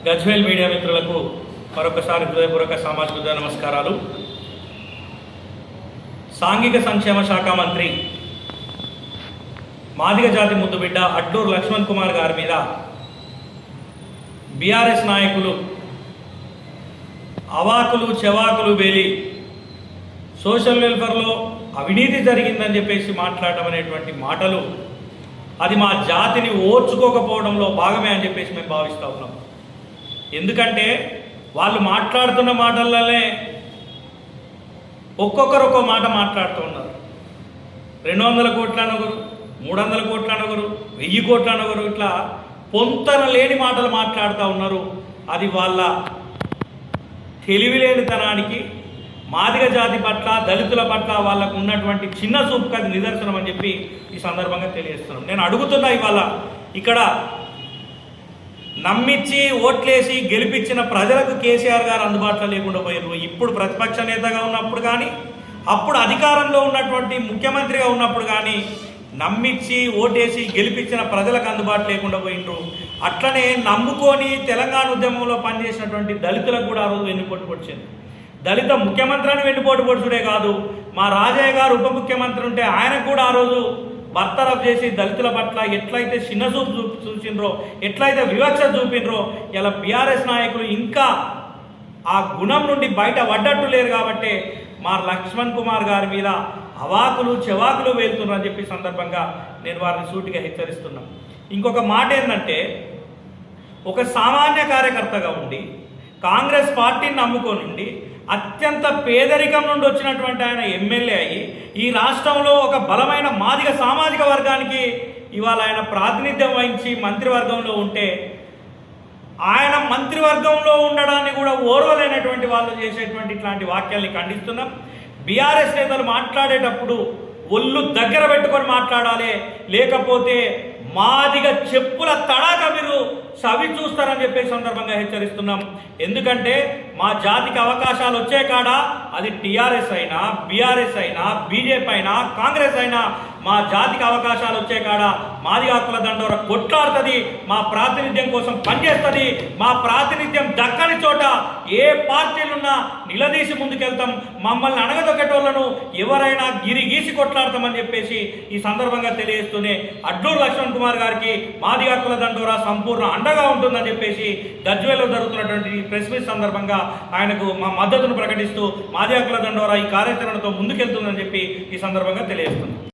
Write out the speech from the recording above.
Gajwel media మిత్రులకు మరొకసారి హృదయపూర్వక సామాజిక నమస్కారాలు. సాంఘిక సంక్షేమ శాఖ మంత్రి మాదిగ జాతి ముద్దుబిడ్డ అడ్లూరు లక్ష్మణ్ కుమార్ గారి మీద బీఆర్ఎస్ నాయకులు అవాకులు చెవాకులు వేలి సోషల్ వెల్ఫేర్లో అవినీతి జరిగిందని చెప్పేసి మాట్లాడడం అనేటువంటి మాటలు అది మా జాతిని ఓర్చుకోకపోవడంలో భాగమే అని చెప్పేసి మేము భావిస్తూ ఉన్నాం. ఎందుకంటే వాళ్ళు మాట్లాడుతున్న మాటలనే ఒక్కొక్కరు ఒక్కో మాట మాట్లాడుతూ ఉన్నారు. 200 కోట్ల అనొకరు, 300 కోట్ల అనొకరు, 1000 కోట్ల అనొకరు, ఇట్లా పొంతన లేని మాటలు మాట్లాడుతూ ఉన్నారు. అది వాళ్ళ తెలివిలేనితనానికి, మాదిగ జాతి పట్ల, దళితుల పట్ల వాళ్ళకు ఉన్నటువంటి చిన్న చూపుకు అది నిదర్శనం అని చెప్పి ఈ సందర్భంగా తెలియజేస్తున్నాం. నేను అడుగుతున్నా, ఇవాళ ఇక్కడ నమ్మించి ఓట్లేసి గెలిపించిన ప్రజలకు కేసీఆర్ గారు అందుబాటులో లేకుండా పోయారు. ఇప్పుడు ప్రతిపక్ష నేతగా ఉన్నప్పుడు కానీ, అప్పుడు అధికారంలో ఉన్నటువంటి ముఖ్యమంత్రిగా ఉన్నప్పుడు కానీ నమ్మించి ఓటేసి గెలిపించిన ప్రజలకు అందుబాటు లేకుండా పోయినరు. అట్లనే నమ్ముకొని తెలంగాణ ఉద్యమంలో పనిచేసినటువంటి దళితులకు కూడా ఆ రోజు వెన్నుపోటు పొడిచింది. దళిత ముఖ్యమంత్రి అని వెన్నుపోటు పొడుచుడే కాదు, మా రాజయ్య గారు ఉప ముఖ్యమంత్రి ఉంటే ఆయనకు కూడా ఆ రోజు బర్తరఫ్ చేసి దళితుల పట్ల ఎట్లయితే చిన్నచూపు చూసినరో, ఎట్లయితే వివక్ష చూపినరో, ఇలా బీఆర్ఎస్ నాయకులు ఇంకా ఆ గుణం నుండి బయట పడ్డట్టు లేరు. కాబట్టి మా లక్ష్మణ్ కుమార్ గారి మీద అవాకులు చెవాకులు వెళ్తున్నారని చెప్పి సందర్భంగా నేను వారిని సూటిగా హెచ్చరిస్తున్నాను. ఇంకొక మాట ఏంటంటే, ఒక సామాన్య కార్యకర్తగా ఉండి కాంగ్రెస్ పార్టీని నమ్ముకోనుండి అత్యంత పేదరికం నుండి వచ్చినటువంటి ఆయన ఎమ్మెల్యే అయ్యి ఈ రాష్ట్రంలో ఒక బలమైన మాదిగ సామాజిక వర్గానికి ఇవాళ ఆయన ప్రాతినిధ్యం వహించి మంత్రివర్గంలో ఉంటే, ఆయన మంత్రివర్గంలో ఉండడాన్ని కూడా ఓర్వలేనటువంటి వాళ్ళు చేసేటువంటి ఇట్లాంటి వాక్యాల్ని ఖండిస్తున్నాం. బీఆర్ఎస్ నేతలు మాట్లాడేటప్పుడు ఒళ్ళు దగ్గర పెట్టుకొని మాట్లాడాలి, లేకపోతే మాదిగ చెప్పుల తడాక మీరు సవి చూస్తారని చెప్పే సందర్భంగా హెచ్చరిస్తున్నాం. ఎందుకంటే మా జాతికి అవకాశాలు వచ్చే కాడ అది టీఆర్ఎస్ అయినా, బీఆర్ఎస్ అయినా, బీజేపీ అయినా, కాంగ్రెస్ అయినా, మా జాతికి అవకాశాలు వచ్చే కాడ మాదిగ హక్కుల దండోర కొట్లాడుతుంది, మా ప్రాతినిధ్యం కోసం పనిచేస్తుంది. మా ప్రాతినిధ్యం దక్కని చోట ఏ పార్టీలున్నా నిలదీసి ముందుకెళ్తాం. మమ్మల్ని అణగదొక్కటోళ్లను ఎవరైనా గిరిగీసి కొట్లాడతామని చెప్పేసి ఈ సందర్భంగా తెలియజేస్తూనే అడ్లూరు లక్ష్మణ్ కుమార్ గారికి మాదిగ హక్కుల దండోర సంపూర్ణ అండగా ఉంటుందని చెప్పేసి గజ్వేల్లో జరుగుతున్నటువంటి ప్రెస్ మీట్ సందర్భంగా ఆయనకు మా మద్దతును ప్రకటిస్తూ మాదిగ హక్కుల దండోర ఈ కార్యాచరణతో ముందుకెళ్తుందని చెప్పి ఈ సందర్భంగా తెలియజేస్తుంది.